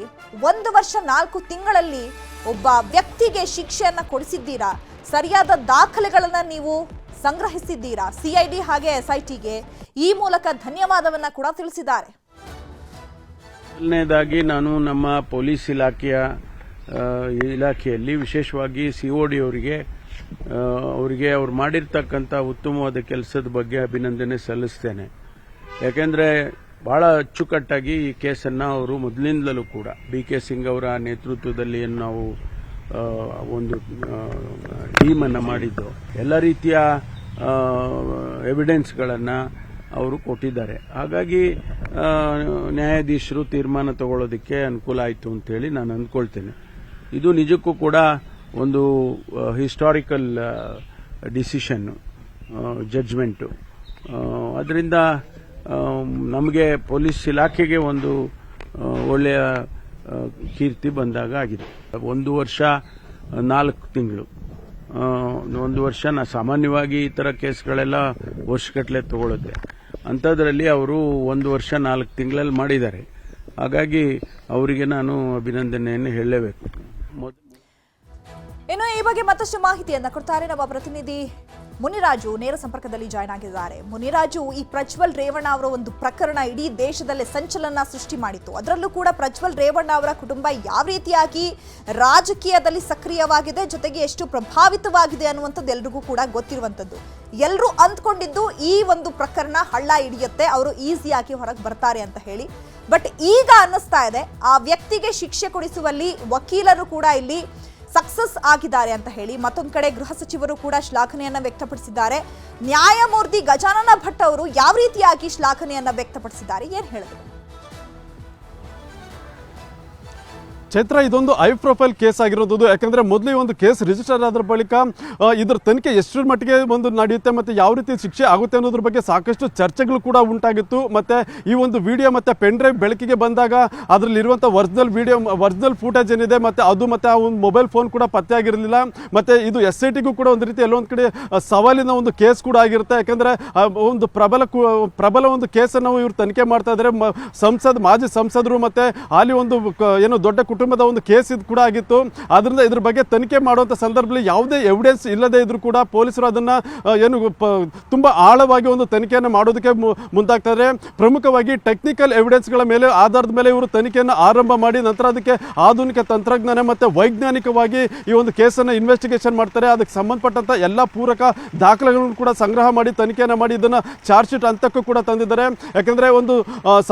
1 ವರ್ಷ 4 ತಿಂಗಳಲ್ಲಿ ಒಬ್ಬ ವ್ಯಕ್ತಿಗೆ ಶಿಕ್ಷೆಯನ್ನ ಕೊಡಿಸಿದ್ದೀರಾ, ಸರಿಯಾದ ದಾಖಲೆಗಳನ್ನ ನೀವು ಸಂಗ್ರಹಿಸಿದ್ದೀರಾ. ಸಿಐಡಿ ಹಾಗೆ SITಗೆ ಈ ಮೂಲಕ ಧನ್ಯವಾದವನ್ನ ಕೂಡ ತಿಳಿಸಿದ್ದಾರೆ. ಮೊದಲನೇದಾಗಿ ನಾನು ನಮ್ಮ ಪೊಲೀಸ್ ಇಲಾಖೆಯಲ್ಲಿ ವಿಶೇಷವಾಗಿ COD ಅವರಿಗೆ ಅವ್ರು ಮಾಡಿರ್ತಕ್ಕಂಥ ಉತ್ತಮವಾದ ಕೆಲಸದ ಬಗ್ಗೆ ಅಭಿನಂದನೆ ಸಲ್ಲಿಸ್ತೇನೆ. ಯಾಕೆಂದ್ರೆ ಬಹಳ ಅಚ್ಚುಕಟ್ಟಾಗಿ ಈ ಕೇಸನ್ನು ಅವರು ಮೊದಲಿಂದಲೂ ಕೂಡ BK ಸಿಂಗ್ ಅವರ ನೇತೃತ್ವದಲ್ಲಿ ನಾವು ಒಂದು ಟೀಮನ್ನು ಮಾಡಿದ್ದು, ಎಲ್ಲ ರೀತಿಯ ಎವಿಡೆನ್ಸ್ಗಳನ್ನು ಅವರು ಕೊಟ್ಟಿದ್ದಾರೆ. ಹಾಗಾಗಿ ನ್ಯಾಯಾಧೀಶರು ತೀರ್ಮಾನ ತಗೊಳ್ಳೋದಕ್ಕೆ ಅನುಕೂಲ ಆಯಿತು ಅಂತೇಳಿ ನಾನು ಅಂದ್ಕೊಳ್ತೇನೆ. ಇದು ನಿಜಕ್ಕೂ ಕೂಡ ಒಂದು ಹಿಸ್ಟಾರಿಕಲ್ ಡಿಸಿಷನ್, ಜಡ್ಜ್ಮೆಂಟು. ಅದರಿಂದ ನಮಗೆ ಪೊಲೀಸ್ ಇಲಾಖೆಗೆ ಒಂದು ಒಳ್ಳೆಯ ಕೀರ್ತಿ ಬಂದಾಗ ಆಗಿದೆ. 1 ವರ್ಷ 4 ತಿಂಗಳು, 1 ವರ್ಷ ಸಾಮಾನ್ಯವಾಗಿ ಈ ಥರ ಕೇಸ್ಗಳೆಲ್ಲ ವರ್ಷಗಟ್ಟಲೆ ತಗೊಳುತ್ತೆ. ಅಂಥದ್ರಲ್ಲಿ ಅವರು 1 ವರ್ಷ 4 ತಿಂಗಳಲ್ಲಿ ಮಾಡಿದ್ದಾರೆ. ಹಾಗಾಗಿ ಅವರಿಗೆ ನಾನು ಅಭಿನಂದನೆಯನ್ನು ಹೇಳಲೇಬೇಕು. ಇನ್ನು ಈ ಬಗ್ಗೆ ಮತ್ತಷ್ಟು ಮಾಹಿತಿಯನ್ನ ಕೊಡ್ತಾರೆ ನಮ್ಮ ಪ್ರತಿನಿಧಿ ಮುನಿರಾಜು, ನೇರ ಸಂಪರ್ಕದಲ್ಲಿ ಜಾಯ್ನ್ ಆಗಿದ್ದಾರೆ. ಮುನಿರಾಜು, ಈ ಪ್ರಜ್ವಲ್ ರೇವಣ್ಣ ಅವರ ಒಂದು ಪ್ರಕರಣ ಇಡೀ ದೇಶದಲ್ಲೇ ಸಂಚಲನ ಸೃಷ್ಟಿ ಮಾಡಿತ್ತು. ಅದರಲ್ಲೂ ಕೂಡ ಪ್ರಜ್ವಲ್ ರೇವಣ್ಣ ಅವರ ಕುಟುಂಬ ಯಾವ ರೀತಿಯಾಗಿ ರಾಜಕೀಯದಲ್ಲಿ ಸಕ್ರಿಯವಾಗಿದೆ, ಜೊತೆಗೆ ಎಷ್ಟು ಪ್ರಭಾವಿತವಾಗಿದೆ ಅನ್ನುವಂಥದ್ದು ಎಲ್ರಿಗೂ ಕೂಡ ಗೊತ್ತಿರುವಂಥದ್ದು. ಎಲ್ಲರೂ ಅಂದ್ಕೊಂಡಿದ್ದು ಈ ಒಂದು ಪ್ರಕರಣ ಹಳ್ಳ ಹಿಡಿಯುತ್ತೆ, ಅವರು ಈಸಿಯಾಗಿ ಹೊರಗೆ ಬರ್ತಾರೆ ಅಂತ ಹೇಳಿ. ಬಟ್ ಈಗ ಅನ್ನಿಸ್ತಾ ಇದೆ ಆ ವ್ಯಕ್ತಿಗೆ ಶಿಕ್ಷೆ ಕೊಡಿಸುವಲ್ಲಿ ವಕೀಲರು ಕೂಡ ಇಲ್ಲಿ ಸಕ್ಸಸ್ ಆಗಿದ್ದಾರೆ ಅಂತ ಹೇಳಿ. ಮತ್ತೊಂದು ಕಡೆ ಗೃಹ ಸಚಿವರು ಕೂಡ ಶ್ಲಾಘನೆಯನ್ನ ವ್ಯಕ್ತಪಡಿಸಿದ್ದಾರೆ. ನ್ಯಾಯಮೂರ್ತಿ ಗಜಾನನ ಭಟ್ ಅವರು ಯಾವ ರೀತಿಯಾಗಿ ಶ್ಲಾಘನೆಯನ್ನ ವ್ಯಕ್ತಪಡಿಸಿದ್ದಾರೆ, ಏನ್ ಹೇಳಿದ್ರು? ಚೈತ್ರ, ಇದೊಂದು ಹೈ ಪ್ರೊಫೈಲ್ ಕೇಸ್ ಆಗಿರೋದು. ಯಾಕಂದ್ರೆ ಮೊದಲು ಈ ಒಂದು ಕೇಸ್ ರಿಜಿಸ್ಟರ್ ಆದ ಬಳಿಕ ಇದರ ತನಿಖೆ ಎಷ್ಟರ ಮಟ್ಟಿಗೆ ಒಂದು ನಡೆಯುತ್ತೆ ಮತ್ತೆ ಯಾವ ರೀತಿ ಶಿಕ್ಷೆ ಆಗುತ್ತೆ ಅನ್ನೋದ್ರ ಬಗ್ಗೆ ಸಾಕಷ್ಟು ಚರ್ಚೆಗಳು ಕೂಡ ಉಂಟಾಗಿತ್ತು. ಮತ್ತೆ ಈ ಒಂದು ವಿಡಿಯೋ ಮತ್ತೆ ಪೆನ್ ಡ್ರೈವ್ ಬೆಳಕಿಗೆ ಬಂದಾಗ ಅದರಲ್ಲಿ ಇರುವಂಥ ಒರಿಜಿನಲ್ ಫುಟೇಜ್ ಏನಿದೆ ಮತ್ತೆ ಅದು ಮತ್ತೆ ಆ ಒಂದು ಮೊಬೈಲ್ ಫೋನ್ ಕೂಡ ಪತ್ತೆ ಆಗಿರಲಿಲ್ಲ. ಮತ್ತೆ ಇದು SITಗೂ ಕೂಡ ಒಂದು ರೀತಿ ಎಲ್ಲೊಂದು ಕಡೆ ಸವಾಲಿನ ಒಂದು ಕೇಸ್ ಕೂಡ ಆಗಿರುತ್ತೆ. ಯಾಕಂದ್ರೆ ಒಂದು ಪ್ರಬಲ ಒಂದು ಕೇಸನ್ನು ಇವರು ತನಿಖೆ ಮಾಡ್ತಾ ಇದ್ದಾರೆ. ಮಾಜಿ ಸಂಸದರು ಮತ್ತೆ ಅಲ್ಲಿ ಒಂದು ಏನು ದೊಡ್ಡ ಕುಟುಂಬದ ಒಂದು ಕೇಸ್ ಇದು ಕೂಡ ಆಗಿತ್ತು. ಆದ್ರಿಂದ ಇದ್ರ ಬಗ್ಗೆ ತನಿಖೆ ಮಾಡುವಂಥ ಸಂದರ್ಭದಲ್ಲಿ ಯಾವುದೇ ಎವಿಡೆನ್ಸ್ ಇಲ್ಲದೆ ಇದ್ರೂ ಕೂಡ ಪೊಲೀಸರು ಅದನ್ನ ತುಂಬಾ ಆಳವಾಗಿ ಒಂದು ತನಿಖೆಯನ್ನು ಮಾಡೋದಕ್ಕೆ ಮುಂದಾಗ್ತಾರೆ. ಪ್ರಮುಖವಾಗಿ ಟೆಕ್ನಿಕಲ್ ಎವಿಡೆನ್ಸ್ಗಳ ಮೇಲೆ ಆಧಾರದ ಮೇಲೆ ಇವರು ತನಿಖೆಯನ್ನು ಆರಂಭ ಮಾಡಿ ನಂತರ ಅದಕ್ಕೆ ಆಧುನಿಕ ತಂತ್ರಜ್ಞಾನ ಮತ್ತೆ ವೈಜ್ಞಾನಿಕವಾಗಿ ಈ ಒಂದು ಕೇಸನ್ನು ಇನ್ವೆಸ್ಟಿಗೇಷನ್ ಮಾಡ್ತಾರೆ. ಅದಕ್ಕೆ ಸಂಬಂಧಪಟ್ಟಂತ ಎಲ್ಲ ಪೂರಕ ದಾಖಲೆಗಳನ್ನು ಕೂಡ ಸಂಗ್ರಹ ಮಾಡಿ ತನಿಖೆಯನ್ನು ಮಾಡಿ ಇದನ್ನ ಚಾರ್ಜ್ ಶೀಟ್ ಹಂತಕ್ಕೂ ಕೂಡ ತಂದಿದ್ದಾರೆ. ಯಾಕಂದ್ರೆ ಒಂದು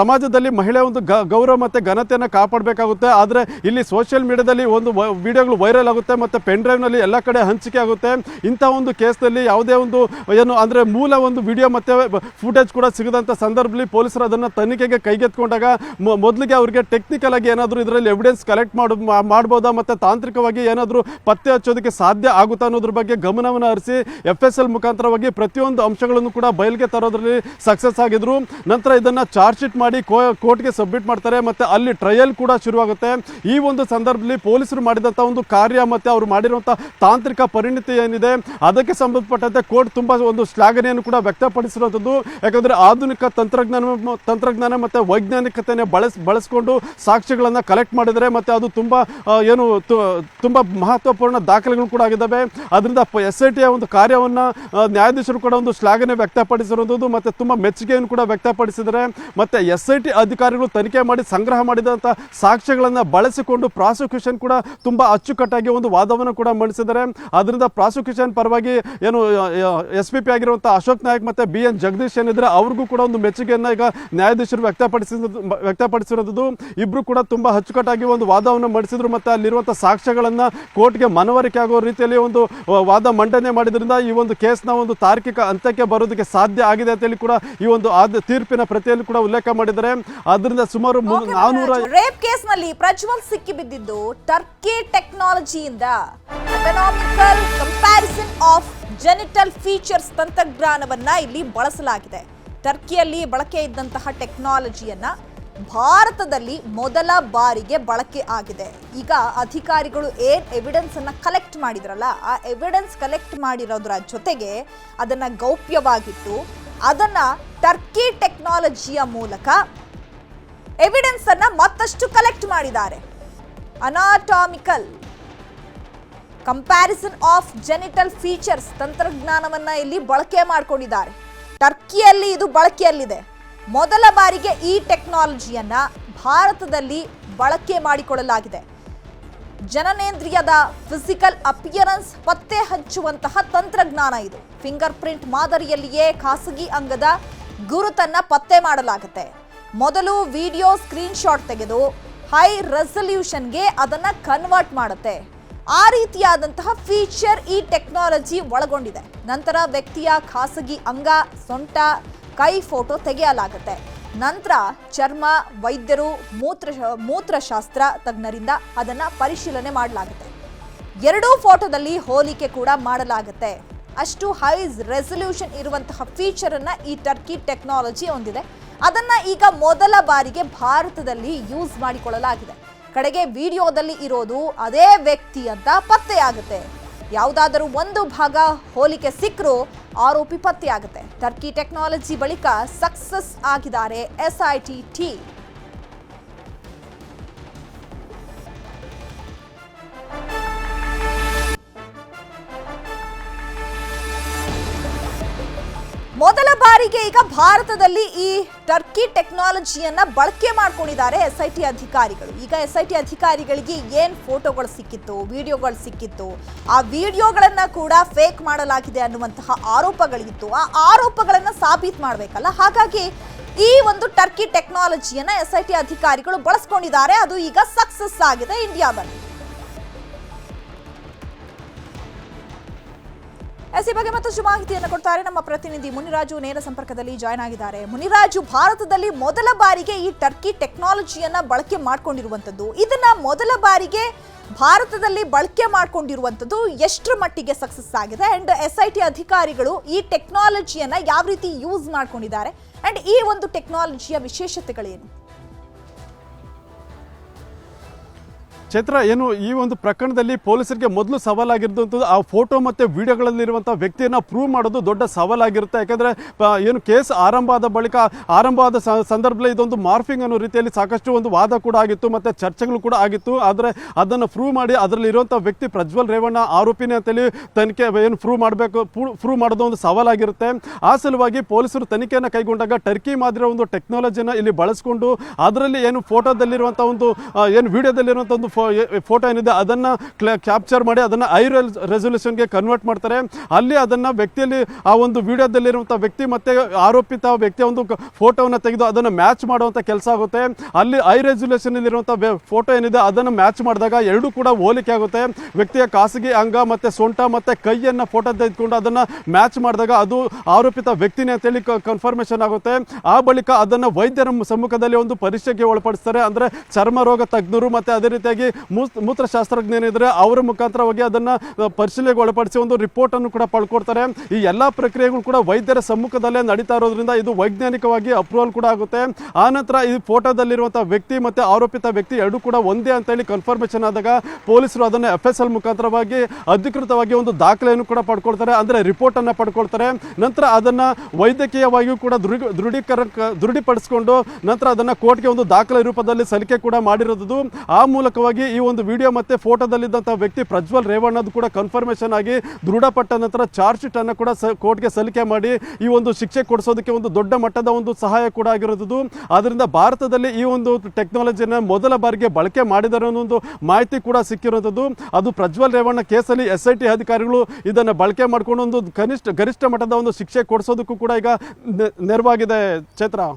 ಸಮಾಜದಲ್ಲಿ ಮಹಿಳೆ ಒಂದು ಗೌರವ ಮತ್ತೆ ಘನತೆಯನ್ನು ಕಾಪಾಡಬೇಕಾಗುತ್ತೆ. ಆದರೆ ಇಲ್ಲಿ ಸೋಷಿಯಲ್ ಮೀಡಿಯಾದಲ್ಲಿ ಒಂದು ವಿಡಿಯೋಗಳು ವೈರಲ್ ಆಗುತ್ತೆ ಮತ್ತೆ ಪೆನ್ ಡ್ರೈವ್ ನಲ್ಲಿ ಎಲ್ಲ ಕಡೆ ಹಂಚಿಕೆ ಆಗುತ್ತೆ. ಇಂಥ ಒಂದು ಕೇಸ್ನಲ್ಲಿ ಯಾವುದೇ ಒಂದು ಏನು ಅಂದ್ರೆ ಮೂಲ ಒಂದು ವಿಡಿಯೋ ಮತ್ತೆ ಫುಟೇಜ್ ಕೂಡ ಸಿಗದಂತ ಸಂದರ್ಭದಲ್ಲಿ ಪೊಲೀಸರು ಅದನ್ನ ತನಿಖೆಗೆ ಕೈಗೆತ್ಕೊಂಡಾಗ ಮೊದಲಿಗೆ ಅವರಿಗೆ ಟೆಕ್ನಿಕಲ್ ಆಗಿ ಏನಾದರೂ ಇದರಲ್ಲಿ ಎವಿಡೆನ್ಸ್ ಕಲೆಕ್ಟ್ ಮಾಡ್ಬೋದಾ ಮತ್ತೆ ತಾಂತ್ರಿಕವಾಗಿ ಏನಾದರೂ ಪತ್ತೆ ಹಚ್ಚೋದಕ್ಕೆ ಸಾಧ್ಯ ಆಗುತ್ತಾ ಅನ್ನೋದ್ರ ಬಗ್ಗೆ ಗಮನವನ್ನು ಹರಿಸಿ FSL ಮುಖಾಂತರವಾಗಿ ಪ್ರತಿಯೊಂದು ಅಂಶಗಳನ್ನು ಕೂಡ ಬಯಲಿಗೆ ತರೋದ್ರಲ್ಲಿ ಸಕ್ಸಸ್ ಆಗಿದ್ರು. ನಂತರ ಇದನ್ನ ಚಾರ್ಜ್ ಶೀಟ್ ಮಾಡಿ ಕೋರ್ಟ್ಗೆ ಸಬ್ಮಿಟ್ ಮಾಡ್ತಾರೆ ಮತ್ತೆ ಅಲ್ಲಿ ಟ್ರಯಲ್ ಕೂಡ ಶುರುವಾಗುತ್ತೆ. ಈ ಒಂದು ಸಂದರ್ಭದಲ್ಲಿ ಪೊಲೀಸರು ಮಾಡಿದಂಥ ಒಂದು ಕಾರ್ಯ ಮತ್ತೆ ಅವರು ಮಾಡಿರುವಂತಹ ತಾಂತ್ರಿಕ ಪರಿಣಿತಿ ಏನಿದೆ ಅದಕ್ಕೆ ಸಂಬಂಧಪಟ್ಟಂತೆ ಕೋರ್ಟ್ ತುಂಬಾ ಒಂದು ಶ್ಲಾಘನೆಯನ್ನು ಕೂಡ ವ್ಯಕ್ತಪಡಿಸಿರುವಂಥದ್ದು. ಯಾಕಂದ್ರೆ ಆಧುನಿಕ ತಂತ್ರಜ್ಞಾನ ಮತ್ತೆ ವೈಜ್ಞಾನಿಕತೆಯನ್ನು ಬಳಸಿಕೊಂಡು ಸಾಕ್ಷ್ಯಗಳನ್ನು ಕಲೆಕ್ಟ್ ಮಾಡಿದರೆ ಮತ್ತೆ ಅದು ತುಂಬಾ ತುಂಬಾ ಮಹತ್ವಪೂರ್ಣ ದಾಖಲೆಗಳು ಕೂಡ ಆಗಿದ್ದಾವೆ. ಅದರಿಂದ SITಯ ಒಂದು ಕಾರ್ಯವನ್ನು ನ್ಯಾಯಾಧೀಶರು ಕೂಡ ಒಂದು ಶ್ಲಾಘನೆ ವ್ಯಕ್ತಪಡಿಸಿರುವಂಥದ್ದು ಮತ್ತೆ ತುಂಬಾ ಮೆಚ್ಚುಗೆಯನ್ನು ಕೂಡ ವ್ಯಕ್ತಪಡಿಸಿದ್ದಾರೆ. ಮತ್ತೆ SIT ಅಧಿಕಾರಿಗಳು ತನಿಖೆ ಮಾಡಿ ಸಂಗ್ರಹ ಮಾಡಿದಂಥ ಸಾಕ್ಷ್ಯಗಳನ್ನು ಬಳಸಿಕೊಂಡು ಪ್ರಾಸಿಕ್ಯೂಷನ್ ಕೂಡ ತುಂಬಾ ಅಚ್ಚುಕಟ್ಟಾಗಿ ಒಂದು ವಾದವನ್ನು ಕೂಡ ಮಂಡಿಸಿದ್ದಾರೆ. ಅದರಿಂದ ಪ್ರಾಸಿಕ್ಯೂಷನ್ ಪರವಾಗಿ ಏನು SPP ಆಗಿರುವಂತಹ ಅಶೋಕ್ ನಾಯಕ್ ಮತ್ತೆ BN ಜಗದೀಶ್ ಏನಿದ್ರೆ ಅವ್ರಿಗೂ ಕೂಡ ಒಂದು ಮೆಚ್ಚುಗೆಯನ್ನ ಈಗ ನ್ಯಾಯಾಧೀಶರು ವ್ಯಕ್ತಪಡಿಸಿರೋದು. ಇಬ್ರು ಕೂಡ ತುಂಬಾ ಅಚ್ಚುಕಟ್ಟಾಗಿ ಒಂದು ವಾದವನ್ನು ಮಂಡಿಸಿದ್ರು ಮತ್ತೆ ಅಲ್ಲಿರುವಂತಹ ಸಾಕ್ಷ್ಯಗಳನ್ನ ಕೋರ್ಟ್ಗೆ ಮನವರಿಕೆ ಆಗೋ ರೀತಿಯಲ್ಲಿ ಒಂದು ವಾದ ಮಂಡನೆ ಮಾಡಿದ್ರಿಂದ ಈ ಒಂದು ಕೇಸ್ನ ಒಂದು ತಾರ್ಕಿಕ ಅಂತ್ಯಕ್ಕೆ ಬರೋದಕ್ಕೆ ಸಾಧ್ಯ ಆಗಿದೆ ಅಂತ ಹೇಳಿ ಕೂಡ ಈ ಒಂದು ತೀರ್ಪಿನ ಪ್ರತಿಯಲ್ಲಿ ಕೂಡ ಉಲ್ಲೇಖ ಮಾಡಿದ್ದಾರೆ. ಅದರಿಂದ ಸುಮಾರು 400 ರೇಪ್ ಕೇಸ್ನಲ್ಲಿ ಪ್ರಜ್ವಲ್ ಸಿಕ್ಕಿ ಬಿದ್ದಿದ್ದು ಟರ್ಕಿ ಟೆಕ್ನಾಲಜಿಯಿಂದ economical comparison of genital features ತಂತ್ರಜ್ಞಾನವನ್ನ ಇಲ್ಲಿ ಬಳಸಲಾಗಿದೆ. ಟರ್ಕಿಯಲ್ಲಿ ಬಳಕೆ ಇದ್ದಂತಹ ಟೆಕ್ನಾಲಜಿಯನ್ನ ಭಾರತದಲ್ಲಿ ಮೊದಲ ಬಾರಿಗೆ ಬಳಕೆ ಆಗಿದೆ. ಈಗ ಅಧಿಕಾರಿಗಳು ಏನ್ ಎವಿಡೆನ್ಸ್ ಅನ್ನ ಕಲೆಕ್ಟ್ ಮಾಡಿದ್ರಲ್ಲ, ಆ ಎವಿಡೆನ್ಸ್ ಕಲೆಕ್ಟ್ ಮಾಡಿರೋದ್ರ ಜೊತೆಗೆ ಅದನ್ನ ಗೌಪ್ಯವಾಗಿಟ್ಟು ಅದನ್ನ ಟರ್ಕಿ ಟೆಕ್ನಾಲಜಿಯ ಮೂಲಕ ಎವಿಡೆನ್ಸ್ ಅನ್ನ ಮತ್ತಷ್ಟು ಕಲೆಕ್ಟ್ ಮಾಡಿದ್ದಾರೆ. Anatomical comparison of genital features ತಂತ್ರಜ್ಞಾನವನ್ನ ಇಲ್ಲಿ ಬಳಕೆ ಮಾಡಿಕೊಂಡಿದ್ದಾರೆ. ಟರ್ಕಿಯಲ್ಲಿ ಇದು ಬಳಕೆಯಲ್ಲಿದೆ. ಮೊದಲ ಬಾರಿಗೆ ಈ ಟೆಕ್ನಾಲಜಿಯನ್ನ ಭಾರತದಲ್ಲಿ ಬಳಕೆ ಮಾಡಿಕೊಳ್ಳಲಾಗಿದೆ. ಜನನೇಂದ್ರಿಯದ ಫಿಸಿಕಲ್ ಅಪಿಯರೆನ್ಸ್ ಪತ್ತೆ ಹಚ್ಚುವಂತಹ ತಂತ್ರಜ್ಞಾನ ಇದು. ಫಿಂಗರ್ ಪ್ರಿಂಟ್ ಮಾದರಿಯಲ್ಲಿಯೇ ಖಾಸಗಿ ಅಂಗದ ಗುರುತನ್ನ ಪತ್ತೆ ಮಾಡಲಾಗುತ್ತೆ. ಮೊದಲು ವಿಡಿಯೋ ಸ್ಕ್ರೀನ್ ಶಾಟ್ ತೆಗೆದು ಹೈ ರೆಸಲ್ಯೂಷನ್ಗೆ ಅದನ್ನ ಕನ್ವರ್ಟ್ ಮಾಡುತ್ತೆ. ಆ ರೀತಿಯಾದಂತಹ ಫೀಚರ್ ಈ ಟೆಕ್ನಾಲಜಿ ಒಳಗೊಂಡಿದೆ. ನಂತರ ವ್ಯಕ್ತಿಯ ಖಾಸಗಿ ಅಂಗ, ಸೊಂಟ, ಕೈ ಫೋಟೋ ತೆಗೆಯಲಾಗುತ್ತೆ. ನಂತರ ಚರ್ಮ, ವೈದ್ಯರು, ಮೂತ್ರಶಾಸ್ತ್ರ ತಜ್ಞರಿಂದ ಅದನ್ನ ಪರಿಶೀಲನೆ ಮಾಡಲಾಗುತ್ತೆ. ಎರಡೂ ಫೋಟೋದಲ್ಲಿ ಹೋಲಿಕೆ ಕೂಡ ಮಾಡಲಾಗುತ್ತೆ. ಅಷ್ಟು ಹೈ ರೆಸಲ್ಯೂಷನ್ ಇರುವಂತಹ ಫೀಚರ್ ಅನ್ನ ಈ ಟರ್ಕಿ ಟೆಕ್ನಾಲಜಿ ಹೊಂದಿದೆ. ಅದನ್ನ ಈಗ ಮೊದಲ ಬಾರಿಗೆ ಭಾರತದಲ್ಲಿ ಯೂಸ್ ಮಾಡಿಕೊಳ್ಳಲಾಗಿದೆ. ಕಡೆಗೆ ವಿಡಿಯೋದಲ್ಲಿ ಇರೋದು ಅದೇ ವ್ಯಕ್ತಿ ಅಂತ ಪತ್ತೆಯಾಗುತ್ತೆ. ಯಾವುದಾದರೂ ಒಂದು ಭಾಗ ಹೋಲಿಕೆ ಸಿಕ್ಕರೂ ಆರೋಪಿ ಪತ್ತೆಯಾಗುತ್ತೆ. ಟರ್ಕಿ ಟೆಕ್ನಾಲಜಿ ಬಳಿಕ ಸಕ್ಸಸ್ ಆಗಿದ್ದಾರೆ SIT ಟೀಮ್. ಮೊದಲ ಬಾರಿಗೆ ಈಗ ಭಾರತದಲ್ಲಿ ಈ ಟರ್ಕಿ ಟೆಕ್ನಾಲಜಿಯನ್ನ ಬಳಕೆ ಮಾಡ್ಕೊಂಡಿದ್ದಾರೆ SIT ಅಧಿಕಾರಿಗಳು. ಈಗ SIT ಅಧಿಕಾರಿಗಳಿಗೆ ಏನ್ ಫೋಟೋಗಳು ಸಿಕ್ಕಿತ್ತು, ವಿಡಿಯೋಗಳು ಸಿಕ್ಕಿತ್ತು, ಆ ವಿಡಿಯೋಗಳನ್ನ ಕೂಡ ಫೇಕ್ ಮಾಡಲಾಗಿದೆ ಅನ್ನುವಂತಹ ಆರೋಪಗಳಿತ್ತು. ಆ ಆರೋಪಗಳನ್ನ ಸಾಬೀತು ಮಾಡಬೇಕಲ್ಲ, ಹಾಗಾಗಿ ಈ ಒಂದು ಟರ್ಕಿ ಟೆಕ್ನಾಲಜಿಯನ್ನ SIT ಅಧಿಕಾರಿಗಳು ಬಳಸ್ಕೊಂಡಿದ್ದಾರೆ. ಅದು ಈಗ ಸಕ್ಸಸ್ ಆಗಿದೆ ಇಂಡಿಯಾದಲ್ಲಿ. ಈ ಬಗ್ಗೆ ಮತ್ತಷ್ಟು ಮಾಹಿತಿಯನ್ನು ಕೊಡ್ತಾರೆ ನಮ್ಮ ಪ್ರತಿನಿಧಿ ಮುನಿರಾಜು. ನೇರ ಸಂಪರ್ಕದಲ್ಲಿ ಜಾಯ್ನ್ ಆಗಿದ್ದಾರೆ. ಮುನಿರಾಜು, ಭಾರತದಲ್ಲಿ ಮೊದಲ ಬಾರಿಗೆ ಈ ಟರ್ಕಿ ಟೆಕ್ನಾಲಜಿಯನ್ನ ಬಳಕೆ ಮಾಡ್ಕೊಂಡಿರುವಂತದ್ದು, ಇದನ್ನ ಮೊದಲ ಬಾರಿಗೆ ಭಾರತದಲ್ಲಿ ಬಳಕೆ ಮಾಡ್ಕೊಂಡಿರುವಂತದ್ದು ಎಷ್ಟರ ಮಟ್ಟಿಗೆ ಸಕ್ಸಸ್ ಆಗಿದೆ ಅಂಡ್ SIT ಅಧಿಕಾರಿಗಳು ಈ ಟೆಕ್ನಾಲಜಿಯನ್ನ ಯಾವ ರೀತಿ ಯೂಸ್ ಮಾಡ್ಕೊಂಡಿದ್ದಾರೆ ಅಂಡ್ ಈ ಒಂದು ಟೆಕ್ನಾಲಜಿಯ ವಿಶೇಷತೆಗಳೇನು? ಚೈತ್ರ, ಏನು ಈ ಒಂದು ಪ್ರಕರಣದಲ್ಲಿ ಪೊಲೀಸರಿಗೆ ಮೊದಲು ಸವಾಲಾಗಿರುವಂಥದ್ದು ಆ ಫೋಟೋ ಮತ್ತು ವಿಡಿಯೋಗಳಲ್ಲಿರುವಂಥ ವ್ಯಕ್ತಿಯನ್ನು ಪ್ರೂವ್ ಮಾಡೋದು ದೊಡ್ಡ ಸವಾಲಾಗಿರುತ್ತೆ. ಯಾಕೆಂದರೆ ಏನು ಕೇಸ್ ಆರಂಭ ಆದ ಸಂದರ್ಭದಲ್ಲಿ ಇದೊಂದು ಮಾರ್ಫಿಂಗ್ ಅನ್ನೋ ರೀತಿಯಲ್ಲಿ ಸಾಕಷ್ಟು ಒಂದು ವಾದ ಕೂಡ ಆಗಿತ್ತು ಮತ್ತು ಚರ್ಚೆಗಳು ಕೂಡ ಆಗಿತ್ತು. ಆದರೆ ಅದನ್ನು ಪ್ರೂವ್ ಮಾಡಿ ಅದರಲ್ಲಿರುವಂಥ ವ್ಯಕ್ತಿ ಪ್ರಜ್ವಲ್ ರೇವಣ್ಣ ಆರೋಪಿನೇ ಅಂತೇಳಿ ತನಿಖೆ ಏನು ಪ್ರೂವ್ ಮಾಡೋದು ಒಂದು ಸವಾಲಾಗಿರುತ್ತೆ. ಆ ಸಲುವಾಗಿ ಪೊಲೀಸರು ತನಿಖೆಯನ್ನು ಕೈಗೊಂಡಾಗ ಟರ್ಕಿ ಮಾದರಿಯ ಒಂದು ಟೆಕ್ನಾಲಜಿಯನ್ನು ಇಲ್ಲಿ ಬಳಸಿಕೊಂಡು ಅದರಲ್ಲಿ ಏನು ಫೋಟೋದಲ್ಲಿರುವಂಥ ಒಂದು ಏನು ವಿಡಿಯೋದಲ್ಲಿರುವಂಥ ಒಂದು ಫೋಟೋ ಏನಿದೆ ಅದನ್ನು ಕ್ಯಾಪ್ಚರ್ ಮಾಡಿ ಅದನ್ನು ಹೈ ರೆಸಲ್ಯೂಷನ್ಗೆ ಕನ್ವರ್ಟ್ ಮಾಡ್ತಾರೆ. ಅಲ್ಲಿ ಅದನ್ನು ವ್ಯಕ್ತಿಯಲ್ಲಿ ಆ ಒಂದು ವಿಡಿಯೋದಲ್ಲಿರುವಂಥ ವ್ಯಕ್ತಿ ಮತ್ತು ಆರೋಪಿತ ವ್ಯಕ್ತಿಯ ಒಂದು ಫೋಟೋವನ್ನು ತೆಗೆದು ಅದನ್ನು ಮ್ಯಾಚ್ ಮಾಡುವಂಥ ಕೆಲಸ ಆಗುತ್ತೆ. ಅಲ್ಲಿ ಹೈ ರೆಸಲ್ಯೂಷನಲ್ಲಿರುವಂಥ ಫೋಟೋ ಏನಿದೆ ಅದನ್ನು ಮ್ಯಾಚ್ ಮಾಡಿದಾಗ ಎರಡೂ ಕೂಡ ಹೋಲಿಕೆ ಆಗುತ್ತೆ. ವ್ಯಕ್ತಿಯ ಖಾಸಗಿ ಅಂಗ ಮತ್ತು ಸೊಂಟ ಮತ್ತು ಕೈಯನ್ನು ಫೋಟೋ ತೆಗೆದುಕೊಂಡು ಅದನ್ನು ಮ್ಯಾಚ್ ಮಾಡಿದಾಗ ಅದು ಆರೋಪಿತ ವ್ಯಕ್ತಿನೇ ಅಂತೇಳಿ ಕನ್ಫರ್ಮೇಷನ್ ಆಗುತ್ತೆ. ಆ ಬಳಿಕ ಅದನ್ನು ವೈದ್ಯರ ಸಮ್ಮುಖದಲ್ಲಿ ಒಂದು ಪರೀಕ್ಷೆಗೆ ಒಳಪಡಿಸ್ತಾರೆ. ಅಂದರೆ ಚರ್ಮ ರೋಗ ತಜ್ಞರು ಮತ್ತು ಅದೇ ರೀತಿಯಾಗಿ ಮೂತ್ರಶಾಸ್ತ್ರಜ್ಞನಿದ್ರೆ ಅವರ ಮುಖಾಂತರವಾಗಿ ಅದನ್ನು ಪರಿಶೀಲನೆಗೆ ಒಳಪಡಿಸಿ ಒಂದು ರಿಪೋರ್ಟನ್ನು ಕೂಡ ಪಡ್ಕೊಡ್ತಾರೆ. ಈ ಎಲ್ಲ ಪ್ರಕ್ರಿಯೆಗಳು ಕೂಡ ವೈದ್ಯರ ಸಮ್ಮುಖದಲ್ಲೇ ನಡೀತಾ ಇರೋದ್ರಿಂದ ಇದು ವೈಜ್ಞಾನಿಕವಾಗಿ ಅಪ್ರೂವಲ್ ಕೂಡ ಆಗುತ್ತೆ. ಆನಂತರ ಈ ಫೋಟೋದಲ್ಲಿರುವಂಥ ವ್ಯಕ್ತಿ ಮತ್ತು ಆರೋಪಿತ ವ್ಯಕ್ತಿ ಎರಡೂ ಕೂಡ ಒಂದೇ ಅಂತೇಳಿ ಕನ್ಫರ್ಮೇಷನ್ ಆದಾಗ ಪೊಲೀಸರು ಅದನ್ನು FSL ಮುಖಾಂತರವಾಗಿ ಅಧಿಕೃತವಾಗಿ ಒಂದು ದಾಖಲೆಯನ್ನು ಕೂಡ ಪಡ್ಕೊಳ್ತಾರೆ, ಅಂದರೆ ರಿಪೋರ್ಟನ್ನು ಪಡ್ಕೊಳ್ತಾರೆ. ನಂತರ ಅದನ್ನು ವೈದ್ಯಕೀಯವಾಗಿಯೂ ಕೂಡ ದೃಢೀಪಡಿಸಿಕೊಂಡು ನಂತರ ಅದನ್ನು ಕೋರ್ಟ್ಗೆ ಒಂದು ದಾಖಲೆ ರೂಪದಲ್ಲಿ ಸಲ್ಲಿಕೆ ಕೂಡ ಮಾಡಿರೋದು. ಆ ಮೂಲಕವಾಗಿ ಈ ಒಂದು ವಿಡಿಯೋ ಮತ್ತೆ ಫೋಟೋದಲ್ಲಿದ್ದಂಥ ವ್ಯಕ್ತಿ ಪ್ರಜ್ವಲ್ ರೇವಣ್ಣದು ಕೂಡ ಕನ್ಫರ್ಮೇಷನ್ ಆಗಿ ದೃಢಪಟ್ಟ ನಂತರ ಚಾರ್ಜ್ ಶೀಟ್ ಅನ್ನು ಕೂಡ ಕೋರ್ಟ್ಗೆ ಸಲ್ಲಿಕೆ ಮಾಡಿ ಈ ಒಂದು ಶಿಕ್ಷೆ ಕೊಡಿಸೋದಕ್ಕೆ ಒಂದು ದೊಡ್ಡ ಮಟ್ಟದ ಒಂದು ಸಹಾಯ ಕೂಡ ಆಗಿರೋದು. ಆದ್ದರಿಂದ ಭಾರತದಲ್ಲಿ ಈ ಒಂದು ಟೆಕ್ನಾಲಜಿಯನ್ನು ಮೊದಲ ಬಾರಿಗೆ ಬಳಕೆ ಮಾಡಿದರೆ ಅನ್ನೋ ಒಂದು ಮಾಹಿತಿ ಕೂಡ ಸಿಕ್ಕಿರೋದು. ಅದು ಪ್ರಜ್ವಲ್ ರೇವಣ್ಣ ಕೇಸಲ್ಲಿ SIT ಅಧಿಕಾರಿಗಳು ಇದನ್ನು ಬಳಕೆ ಮಾಡಿಕೊಂಡು ಒಂದು ಗರಿಷ್ಠ ಮಟ್ಟದ ಒಂದು ಶಿಕ್ಷೆ ಕೊಡಿಸೋದಕ್ಕೂ ಕೂಡ ಈಗ ನೆರವಾಗಿದೆ. ಚೈತ್ರ.